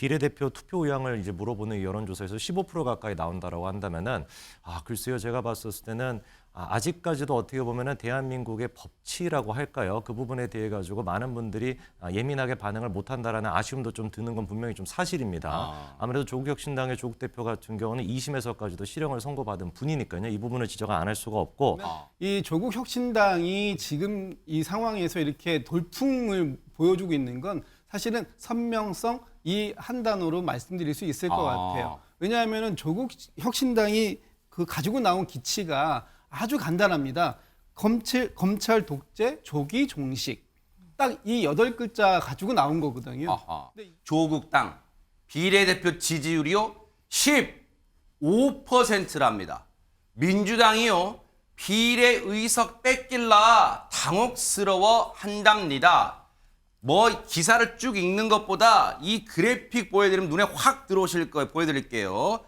비례대표 투표 의향을 이제 물어보는 여론조사에서 15% 가까이 나온다라고 한다면은 글쎄요, 제가 봤었을 때는 아직까지도 어떻게 보면은 대한민국의 법치라고 할까요? 그 부분에 대해 가지고 많은 분들이 예민하게 반응을 못한다라는 아쉬움도 좀 드는 건 분명히 좀 사실입니다. 아무래도 조국혁신당의 조국 대표 같은 경우는 2심에서까지도 실형을 선고받은 분이니까요. 이 부분을 지적 안 할 수가 없고. 이 조국혁신당이 지금 이 상황에서 이렇게 돌풍을 보여주고 있는 건 사실은 선명성 이 한 단어로 말씀드릴 수 있을 것 같아요. 왜냐하면은 조국혁신당이 그 가지고 나온 기치가 아주 간단합니다. 검찰 독재, 조기 종식. 딱 이 8글자 가지고 나온 거거든요. 조국당 비례대표 지지율이요 15%랍니다. 민주당이요 비례의석 뺏길라 당혹스러워 한답니다. 뭐 기사를 쭉 읽는 것보다 이 그래픽 보여드리면 눈에 확 들어오실 거예요. 보여드릴게요.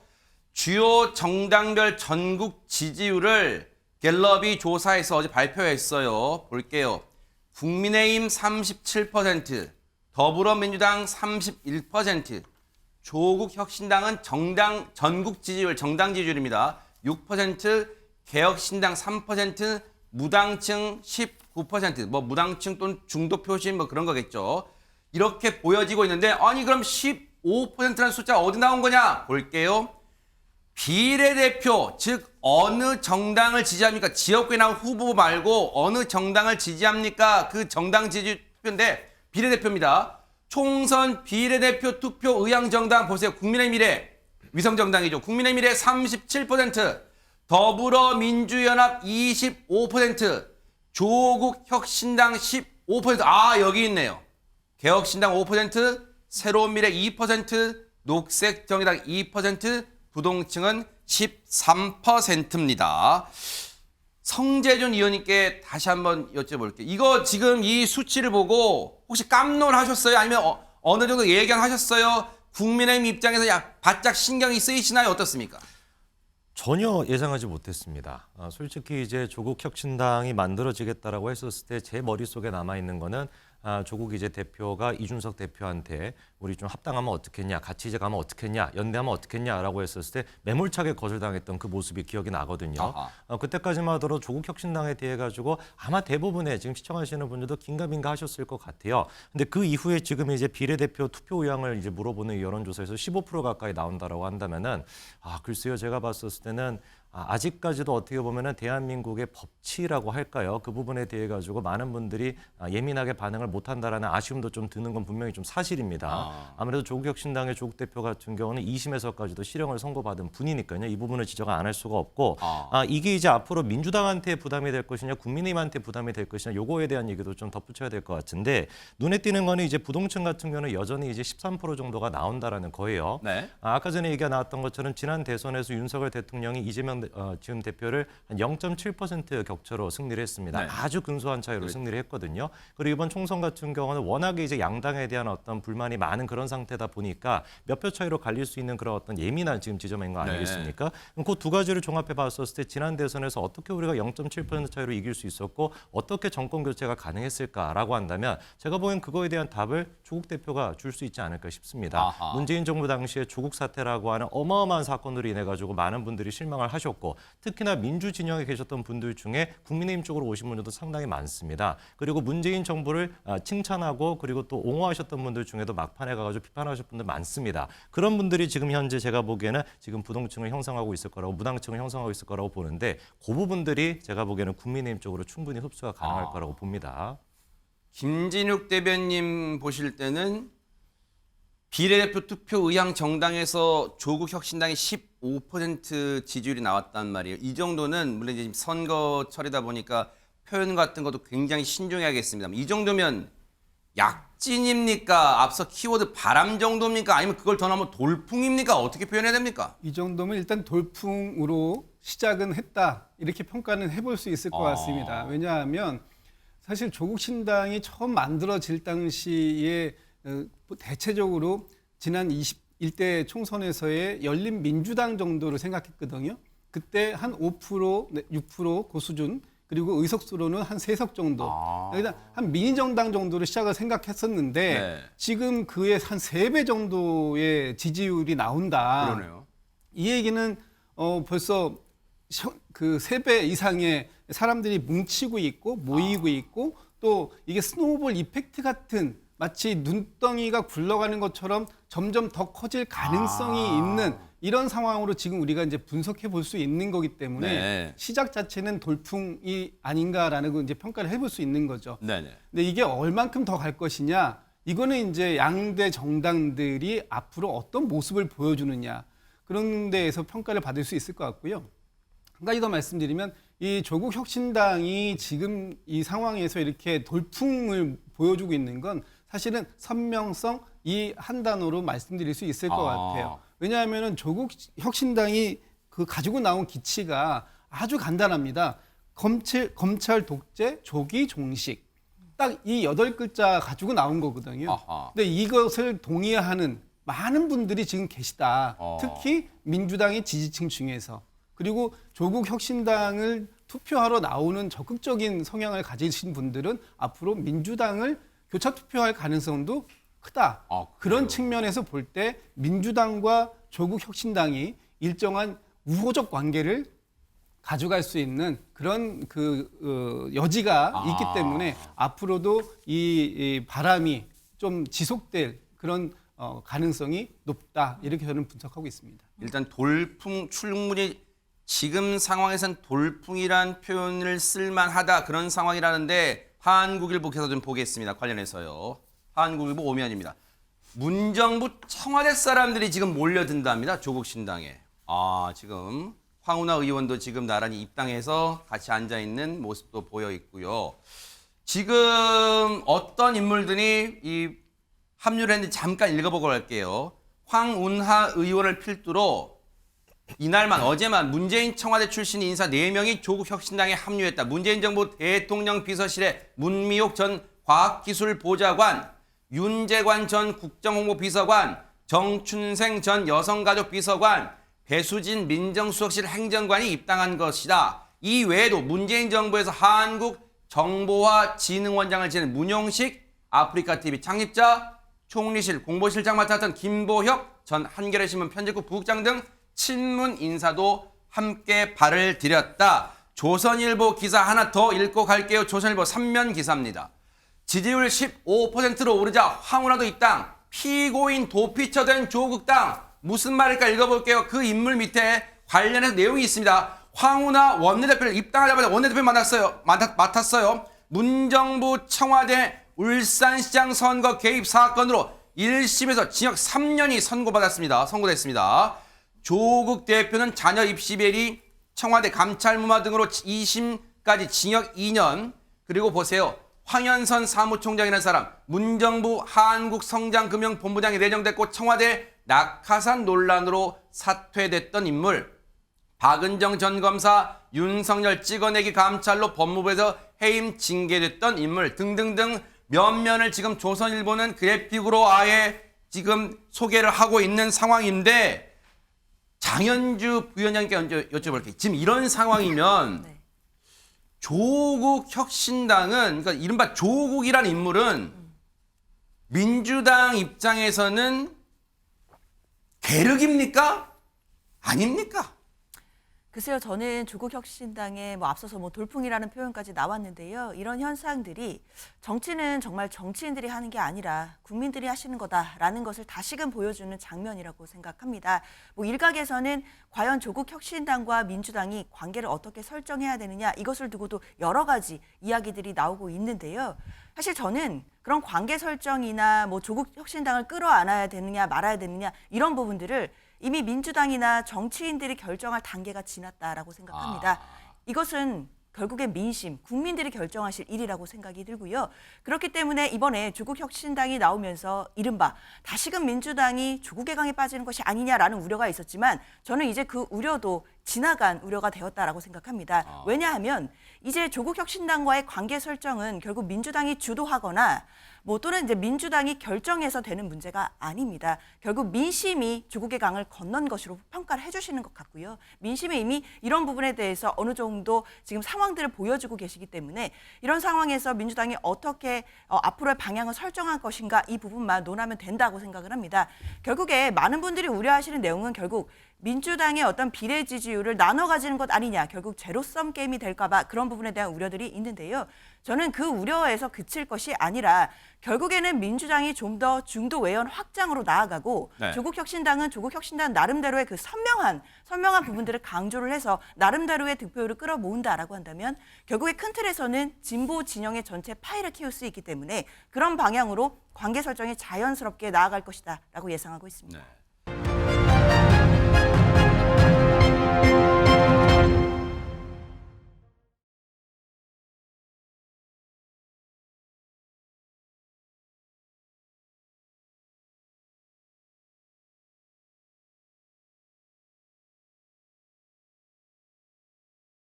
주요 정당별 전국 지지율을 갤럽이 조사해서 어제 발표했어요. 볼게요. 국민의힘 37%, 더불어민주당 31%, 조국혁신당은 전국 지지율, 정당 지지율입니다. 6%, 개혁신당 3%, 무당층 19%, 뭐 무당층 또는 중도 표심 뭐 그런 거겠죠. 이렇게 보여지고 있는데 아니 그럼 15%라는 숫자가 어디 나온 거냐? 볼게요. 비례대표, 즉 어느 정당을 지지합니까? 지역구에 나온 후보 말고 어느 정당을 지지합니까? 그 정당 지지표인데 비례대표입니다. 총선 비례대표 투표 의향 정당 보세요. 국민의 미래, 위성정당이죠. 국민의 미래 37%, 더불어민주연합 25%, 조국혁신당 15%. 여기 있네요. 개혁신당 5%, 새로운미래 2%, 녹색정의당 2%, 부동층은 13%입니다. 성재준 의원님께 다시 한번 여쭤볼게요. 이거 지금 이 수치를 보고 혹시 깜놀하셨어요? 아니면 어느 정도 예견하셨어요? 국민의힘 입장에서 바짝 신경이 쓰이시나요? 어떻습니까? 전혀 예상하지 못했습니다. 솔직히 이제 조국혁신당이 만들어지겠다라고 했었을 때 제 머릿속에 남아있는 거는 조국 이제 대표가 이준석 대표한테 우리 좀 합당하면 어떻겠냐, 같이 이제 가면 어떻겠냐, 연대하면 어떻겠냐라고 했었을 때 매몰차게 거절당했던 그 모습이 기억이 나거든요. 그때까지만 하더라도 조국혁신당에 대해 가지고 아마 대부분의 지금 시청하시는 분들도 긴가민가 하셨을 것 같아요. 근데 그 이후에 지금 이제 비례대표 투표 의향을 이제 물어보는 여론조사에서 15% 가까이 나온다라고 한다면은 글쎄요, 제가 봤었을 때는 아직까지도 어떻게 보면은 대한민국의 법치라고 할까요? 그 부분에 대해 가지고 많은 분들이 예민하게 반응을 못한다라는 아쉬움도 좀 드는 건 분명히 좀 사실입니다. 아무래도 조국혁신당의 조국 대표 같은 경우는 2심에서까지도 실형을 선고받은 분이니까요. 이 부분을 지적 안 할 수가 없고 이게 이제 앞으로 민주당한테 부담이 될 것이냐, 국민의힘한테 부담이 될 것이냐, 요거에 대한 얘기도 좀 덧붙여야 될 것 같은데 눈에 띄는 거는 이제 부동층 같은 경우는 여전히 이제 13% 정도가 나온다라는 거예요. 네. 아까 전에 얘기가 나왔던 것처럼 지난 대선에서 윤석열 대통령이 이재명 지금 대표를 한 0.7% 격차로 승리를 했습니다. 네. 아주 근소한 차이로 승리를 했거든요. 그리고 이번 총선 같은 경우는 워낙에 이제 양당에 대한 어떤 불만이 많은 그런 상태다 보니까 몇 표 차이로 갈릴 수 있는 그런 어떤 예민한 지금 지점인 거 아니겠습니까? 그 두 가지를 종합해 봤었을 때 지난 대선에서 어떻게 우리가 0.7% 차이로 이길 수 있었고 어떻게 정권 교체가 가능했을까라고 한다면 제가 보기엔 그거에 대한 답을 조국 대표가 줄 수 있지 않을까 싶습니다. 문재인 정부 당시에 조국 사태라고 하는 어마어마한 사건으로 인해 가지고 많은 분들이 실망을 하셨고 특히나 민주 진영에 계셨던 분들 중에 국민의힘 쪽으로 오신 분들도 상당히 많습니다. 그리고 문재인 정부를 칭찬하고 그리고 또 옹호하셨던 분들 중에도 막판에 가가지고 비판하셨던 분들 많습니다. 그런 분들이 지금 현재 제가 보기에는 지금 부동층을 형성하고 있을 거라고 무당층을 형성하고 있을 거라고 보는데 그 부분들이 제가 보기에는 국민의힘 쪽으로 충분히 흡수가 가능할 거라고 봅니다. 김진욱 대변님 보실 때는 비례대표 투표 의향 정당에서 조국혁신당이 15% 지지율이 나왔단 말이에요. 이 정도는 물론 이제 선거철이다 보니까 표현 같은 것도 굉장히 신중해야겠습니다. 이 정도면 약진입니까? 앞서 키워드 바람 정도입니까? 아니면 그걸 더 넘어 돌풍입니까? 어떻게 표현해야 됩니까? 이 정도면 일단 돌풍으로 시작은 했다. 이렇게 평가는 해볼 수 있을 것 같습니다. 왜냐하면 사실 조국신당이 처음 만들어질 당시에 대체적으로 지난 21대 총선에서의 열린민주당 정도를 생각했거든요. 그때 한 5%, 6% 그 수준. 그리고 의석수로는 한 3석 정도. 아. 일단 한 미니정당 정도로 시작을 생각했었는데 네. 지금 그의 한 3배 정도의 지지율이 나온다. 그러네요. 이 얘기는 벌써 그 3배 이상의 사람들이 뭉치고 있고 모이고 있고 또 이게 스노우볼 이펙트 같은 마치 눈덩이가 굴러가는 것처럼 점점 더 커질 가능성이 있는 이런 상황으로 지금 우리가 이제 분석해 볼 수 있는 거기 때문에 네. 시작 자체는 돌풍이 아닌가라는 걸 이제 평가를 해볼 수 있는 거죠. 네네. 근데 이게 얼만큼 더 갈 것이냐? 이거는 이제 양대 정당들이 앞으로 어떤 모습을 보여주느냐 그런 데에서 평가를 받을 수 있을 것 같고요. 한 가지 더 말씀드리면 이 조국 혁신당이 지금 이 상황에서 이렇게 돌풍을 보여주고 있는 건 사실은 선명성 이 한 단어로 말씀드릴 수 있을 것 같아요. 왜냐하면은 조국 혁신당이 그 가지고 나온 기치가 아주 간단합니다. 검찰 독재, 조기 종식. 딱 이 8글자 가지고 나온 거거든요. 아하. 근데 이것을 동의하는 많은 분들이 지금 계시다. 어. 특히 민주당의 지지층 중에서. 그리고 조국 혁신당을 투표하러 나오는 적극적인 성향을 가지신 분들은 앞으로 민주당을 교차 투표할 가능성도 크다. 아, 그런 측면에서 볼 때 민주당과 조국 혁신당이 일정한 우호적 관계를 가져갈 수 있는 그런 여지가 있기 때문에 앞으로도 이 바람이 좀 지속될 그런 가능성이 높다. 이렇게 저는 분석하고 있습니다. 일단 돌풍 충분히 지금 상황에선 돌풍이란 표현을 쓸만하다 그런 상황이라는데 한국일보께서 좀 보겠습니다. 관련해서요. 한국일보 오면입니다. 문정부 청와대 사람들이 지금 몰려든답니다. 조국 신당에. 지금 황운하 의원도 지금 나란히 입당해서 같이 앉아있는 모습도 보여 있고요. 지금 어떤 인물들이 이 합류를 했는지 잠깐 읽어보고 갈게요. 황운하 의원을 필두로 이날만 어제만 문재인 청와대 출신 인사 4명이 조국 혁신당에 합류했다. 문재인 정부 대통령 비서실에 문미옥 전 과학기술보좌관, 윤재관 전 국정홍보비서관, 정춘생 전 여성가족비서관, 배수진 민정수석실 행정관이 입당한 것이다. 이 외에도 문재인 정부에서 한국정보화진흥원장을 지낸 문용식 아프리카TV 창립자, 총리실 공보실장 맡았던 김보혁 전 한겨레신문 편집국 부국장 등 친문 인사도 함께 발을 들였다. 조선일보 기사 하나 더 읽고 갈게요. 조선일보 3면 기사입니다. 지지율 15%로 오르자 황운하도 입당, 피고인 도피처된 조국당. 무슨 말일까 읽어볼게요. 그 인물 밑에 관련해서 내용이 있습니다. 황운하 원내대표를 입당하자마자 원내대표 맡았어요. 문정부 청와대 울산시장 선거 개입 사건으로 1심에서 징역 3년이 선고됐습니다. 조국 대표는 자녀 입시 비리, 청와대 감찰무마 등으로 2심까지 징역 2년. 그리고 보세요. 황현선 사무총장이라는 사람, 문정부 한국성장금융본부장이 내정됐고 청와대 낙하산 논란으로 사퇴됐던 인물. 박은정 전 검사, 윤석열 찍어내기 감찰로 법무부에서 해임 징계됐던 인물 등등등 면면을 지금 조선일보는 그래픽으로 아예 지금 소개를 하고 있는 상황인데, 장현주 부위원장님께 여쭤볼게요. 지금 이런 상황이면 네. 조국 혁신당은, 그러니까 이른바 조국이라는 인물은 민주당 입장에서는 계륵입니까? 아닙니까? 글쎄요, 저는 조국혁신당에 앞서서 돌풍이라는 표현까지 나왔는데요. 이런 현상들이 정치는 정말 정치인들이 하는 게 아니라 국민들이 하시는 거다라는 것을 다시금 보여주는 장면이라고 생각합니다. 일각에서는 과연 조국혁신당과 민주당이 관계를 어떻게 설정해야 되느냐, 이것을 두고도 여러 가지 이야기들이 나오고 있는데요. 사실 저는 그런 관계 설정이나 조국혁신당을 끌어안아야 되느냐 말아야 되느냐 이런 부분들을 이미 민주당이나 정치인들이 결정할 단계가 지났다라고 생각합니다. 이것은 결국엔 민심, 국민들이 결정하실 일이라고 생각이 들고요. 그렇기 때문에 이번에 조국혁신당이 나오면서 이른바 다시금 민주당이 조국의 강에 빠지는 것이 아니냐라는 우려가 있었지만 저는 이제 그 우려도 지나간 우려가 되었다라고 생각합니다. 아. 왜냐하면 이제 조국 혁신당과의 관계 설정은 결국 민주당이 주도하거나 뭐 또는 이제 민주당이 결정해서 되는 문제가 아닙니다. 결국 민심이 조국의 강을 건넌 것으로 평가를 해주시는 것 같고요. 민심이 이미 이런 부분에 대해서 어느 정도 지금 상황들을 보여주고 계시기 때문에 이런 상황에서 민주당이 어떻게 앞으로의 방향을 설정할 것인가 이 부분만 논하면 된다고 생각을 합니다. 결국에 많은 분들이 우려하시는 내용은 결국 민주당의 어떤 비례 지지율을 나눠 가지는 것 아니냐, 결국 제로섬 게임이 될까 봐 그런 부분에 대한 우려들이 있는데요. 저는 그 우려에서 그칠 것이 아니라 결국에는 민주당이 좀 더 중도 외연 확장으로 나아가고 네. 조국 혁신당은 조국 혁신당 나름대로의 그 선명한 부분들을 강조를 해서 나름대로의 득표율을 끌어모은다라고 한다면 결국에 큰 틀에서는 진보 진영의 전체 파이를 키울 수 있기 때문에 그런 방향으로 관계 설정이 자연스럽게 나아갈 것이다라고 예상하고 있습니다. 네.